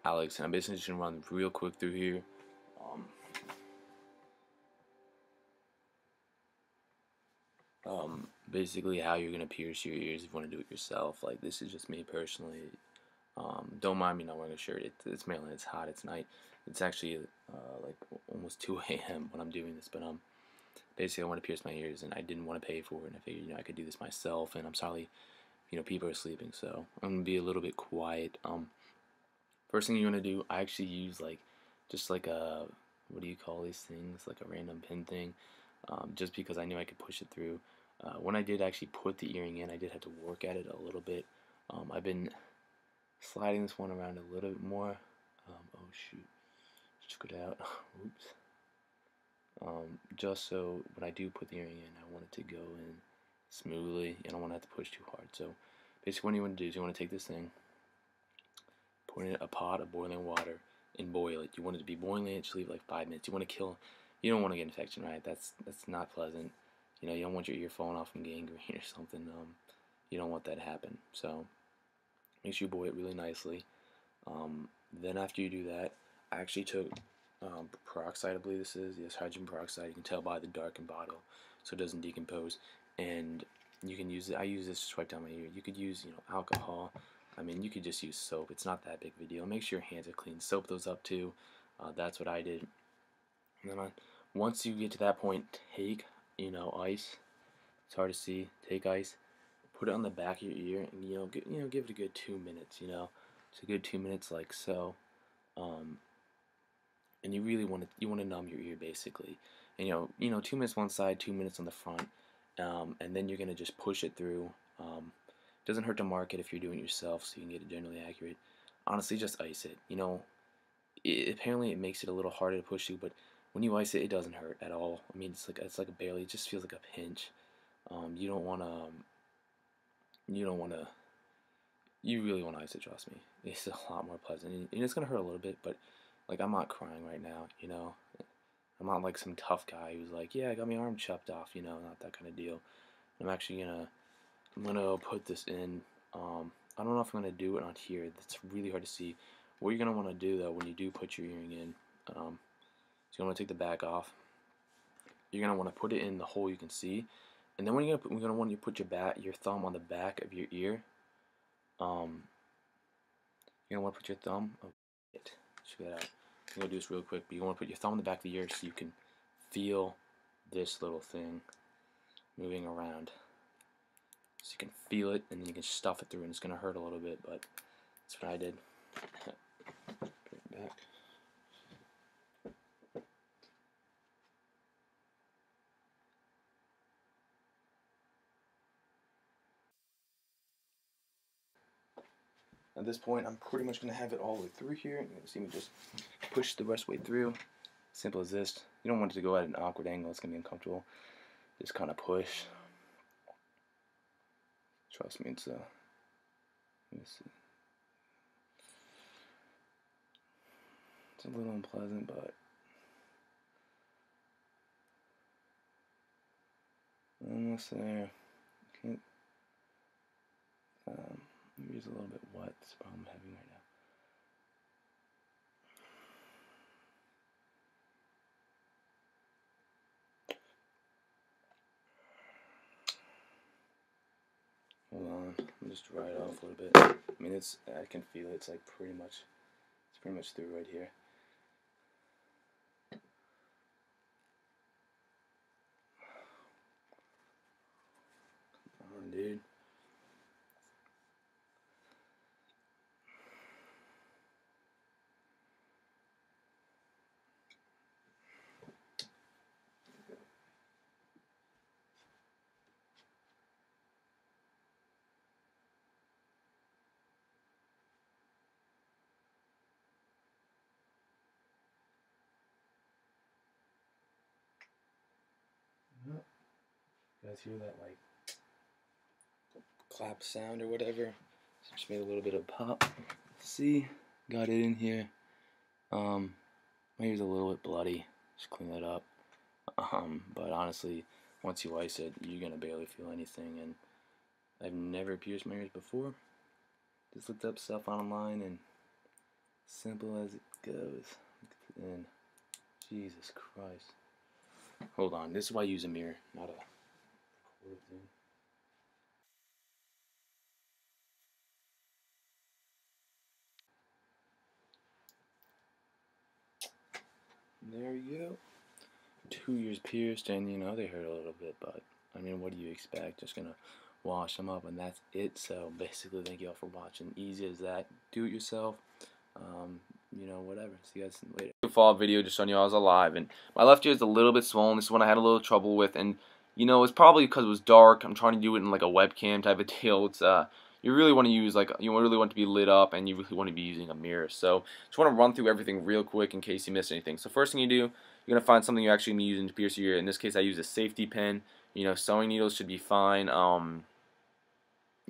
Alex, and I'm basically just gonna run real quick through here. Um, Basically how you're gonna pierce your ears if you want to do it yourself. Like, this is just me personally. Don't mind me not wearing a shirt. It's Maryland. It's hot. It's night. It's actually like almost 2 a.m. when I'm doing this. But basically I want to pierce my ears, and I didn't want to pay for it. And I figured, I could do this myself. And I'm sorry, people are sleeping, so I'm gonna be a little bit quiet. First thing you're gonna do, I actually use like just like a, what do you call these things? Like a random pin thing. Just because I knew I could push it through. When I did actually put the earring in, I did have to work at it a little bit. I've been sliding this one around a little bit more. Oh shoot, just took it out. Oops. Just so when I do put the earring in, I want it to go in smoothly. I don't want to have to push too hard. So basically what you want to do is you want to take this thing, put in a pot of boiling water, and boil it. You want it to be boiling, just leave it like 5 minutes. You want to kill, you don't want to get infection, right? That's not pleasant. You don't want your ear falling off from gangrene or something. You don't want that to happen. So make sure you boil it really nicely. Then after you do that, I actually took peroxide, I believe this is. Yes, hydrogen peroxide. You can tell by the darkened bottle, so it doesn't decompose. And you can use it. I use this to swipe down my ear. You could use, alcohol. I mean, you could just use soap. It's not that big of a deal. Make sure your hands are clean. Soap those up too. That's what I did. And then once you get to that point, take, ice. It's hard to see. Take ice, put it on the back of your ear, and give it a good 2 minutes. It's a good 2 minutes, like so. And you really want to numb your ear basically. And 2 minutes one side, 2 minutes on the front, and then you're gonna just push it through. It doesn't hurt to mark it if you're doing it yourself, so you can get it generally accurate. Honestly, just ice it. Apparently it makes it a little harder to push through, but when you ice it, it doesn't hurt at all. I mean, it's like a barely. It just feels like a pinch. You don't want to. You don't want to. You really want to ice it. Trust me. It's a lot more pleasant, and it's gonna hurt a little bit, but like, I'm not crying right now. I'm not like some tough guy who's like, yeah, I got my arm chopped off. Not that kind of deal. I'm gonna put this in. I don't know if I'm gonna do it on here. It's really hard to see. What you're gonna want to do though when you do put your earring in, is you're gonna take the back off. You're gonna want to put it in the hole you can see, and then you're gonna want to put your thumb on the back of your ear. Um, you're gonna want to put your thumb. Oh, shit. Check that out. I'm gonna do this real quick, but you want to put your thumb on the back of the ear so you can feel this little thing moving around. So you can feel it, and then you can stuff it through, and it's gonna hurt a little bit, but that's what I did. Put it back. At this point, I'm pretty much gonna have it all the way through here. You're gonna see me just push the rest way through. Simple as this. You don't want it to go at an awkward angle. It's gonna be uncomfortable. Just kind of push. Trust me, let me see. It's a little unpleasant, but almost there. Can't, maybe it's a little bit wet. That's the problem I'm having right now. Hold on, let me just dry it off a little bit. I mean, I can feel it. It's pretty much through right here. Come on, dude. You guys hear that clap sound or whatever? So just made a little bit of pop. See, got it in here. My ear's a little bit bloody. Just clean that up. But honestly, once you ice it, you're gonna barely feel anything. And I've never pierced my ears before. Just looked up stuff online, and Simple as it goes. And Jesus Christ. Hold on. This is why I use a mirror, not a cord thing. There you go. 2 years pierced, and you know they hurt a little bit, but I mean, what do you expect? Just gonna wash them up, and that's it. So basically, thank you all for watching. Easy as that. Do it yourself. You know, whatever. See you guys later. Follow-up video just showing you I was alive, and my left ear is a little bit swollen. This is one I had a little trouble with, and you know, it's probably because it was dark. I'm trying to do it in like a webcam type of deal. It's you really want to use you really want to be lit up, and you really want to be using a mirror. So just want to run through everything real quick in case you missed anything. So first thing you do, you're gonna find something you're actually gonna be using to pierce your ear. In this case, I use a safety pin. You know, sewing needles should be fine.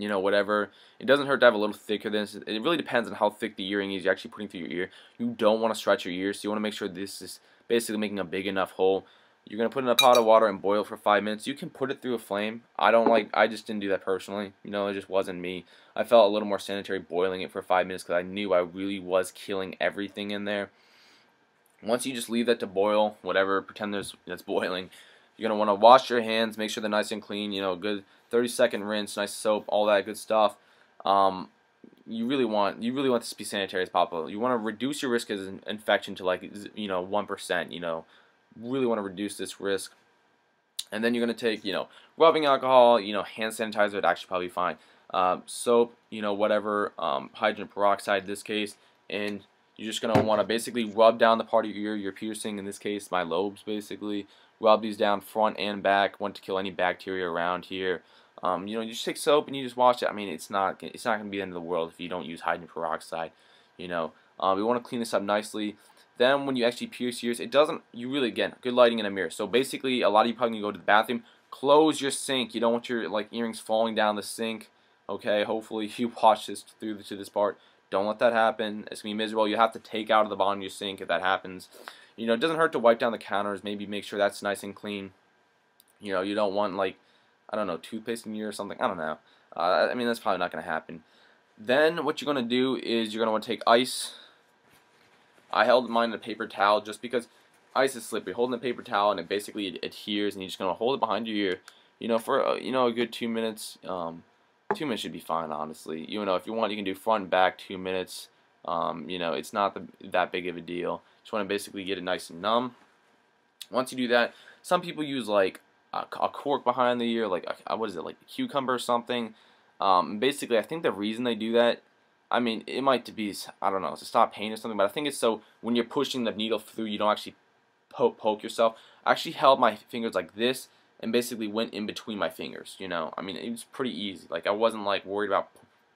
You know, whatever. It doesn't hurt to have a little thicker than this. It really depends on how thick the earring is you're actually putting through your ear. You don't want to stretch your ears, so you want to make sure this is basically making a big enough hole. You're going to put it in a pot of water and boil for 5 minutes. You can put it through a flame. I just didn't do that personally. You know, it just wasn't me. I felt a little more sanitary boiling it for 5 minutes because I knew I really was killing everything in there. Once you just leave that to boil, whatever, pretend it's boiling, you're going to want to wash your hands, make sure they're nice and clean, you know, good 30-second rinse, nice soap, all that good stuff. You really want this to be sanitary as possible. You want to reduce your risk of infection to like, you know, 1%, you know. Really want to reduce this risk. And then you're going to take, you know, rubbing alcohol, you know, hand sanitizer would actually probably be fine. Soap, you know, whatever, hydrogen peroxide in this case, and you're just going to want to basically rub down the part of your ear you're piercing, in this case my lobes basically. Rub these down front and back, want to kill any bacteria around here. You know, you just take soap and you just wash it. I mean, it's not going to be the end of the world if you don't use hydrogen peroxide. You know, we want to clean this up nicely. Then when you actually pierce your ears, you really, again, good lighting in a mirror. So basically, a lot of you probably go to the bathroom, close your sink. You don't want your like earrings falling down the sink. Okay, hopefully you watch this through to this part. Don't let that happen. It's going to be miserable. You have to take out of the bottom of your sink if that happens. You know, it doesn't hurt to wipe down the counters. Maybe make sure that's nice and clean. You know, you don't want like, I don't know, toothpaste in your ear or something. I don't know. I mean, that's probably not going to happen. Then what you're going to do is you're going to want to take ice. I held mine in a paper towel just because ice is slippery. Holding a paper towel and it basically adheres, and you're just going to hold it behind your ear, you know, for you know, a good 2 minutes. 2 minutes should be fine, honestly. You know, if you want, you can do front and back 2 minutes. You know, it's not that big of a deal. Just want to basically get it nice and numb. Once you do that, some people use like a cork behind the ear, like what is it, like a cucumber or something. Basically, I think the reason they do that, I mean, it might be, I don't know, to stop pain or something, but I think it's so when you're pushing the needle through, you don't actually poke yourself. I actually held my fingers like this and basically went in between my fingers, you know. I mean, it was pretty easy. Like, I wasn't, like, worried about,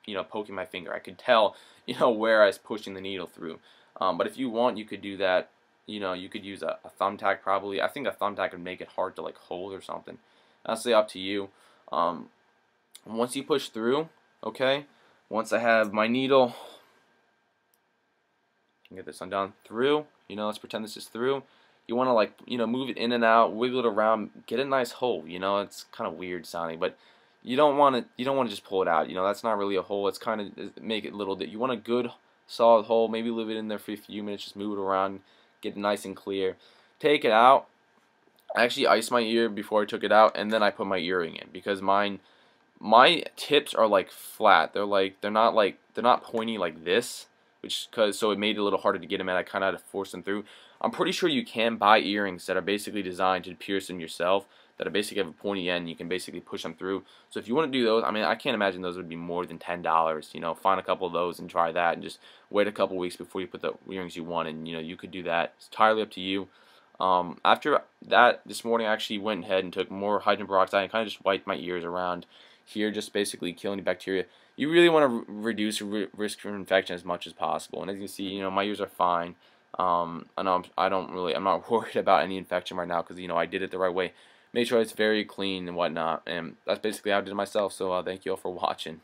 you know, poking my finger. I could tell, you know, where I was pushing the needle through. But if you want, you could do that. You know, you could use a thumbtack probably. I think a thumbtack would make it hard to, like, hold or something. That's up to you. Once you push through, okay, once I have my needle, I can get this undone through, you know, let's pretend this is through. You want to, like, you know, move it in and out, wiggle it around, get a nice hole, you know. It's kind of weird sounding, but you don't want to just pull it out, you know. That's not really a hole. It's kind of make it a little bit. You want a good solid hole, maybe leave it in there for a few minutes, just move it around, get it nice and clear. Take it out. I actually iced my ear before I took it out, and then I put my earring in because my tips are like flat. They're not pointy like this, so it made it a little harder to get them in. I kind of had to force them through. I'm pretty sure you can buy earrings that are basically designed to pierce them yourself, that are basically have a pointy end. You can basically push them through. So if you want to do those, I mean, I can't imagine those would be more than $10. You know, find a couple of those and try that, and just wait a couple weeks before you put the earrings you want. And you know, you could do that. It's entirely up to you. After that, this morning I actually went ahead and took more hydrogen peroxide and kind of just wiped my ears around here, just basically killing the bacteria. You really want to reduce risk for infection as much as possible. And as you can see, you know, my ears are fine. I'm not worried about any infection right now because, you know, I did it the right way. Made sure it's very clean and whatnot. And that's basically how I did it myself. So thank you all for watching.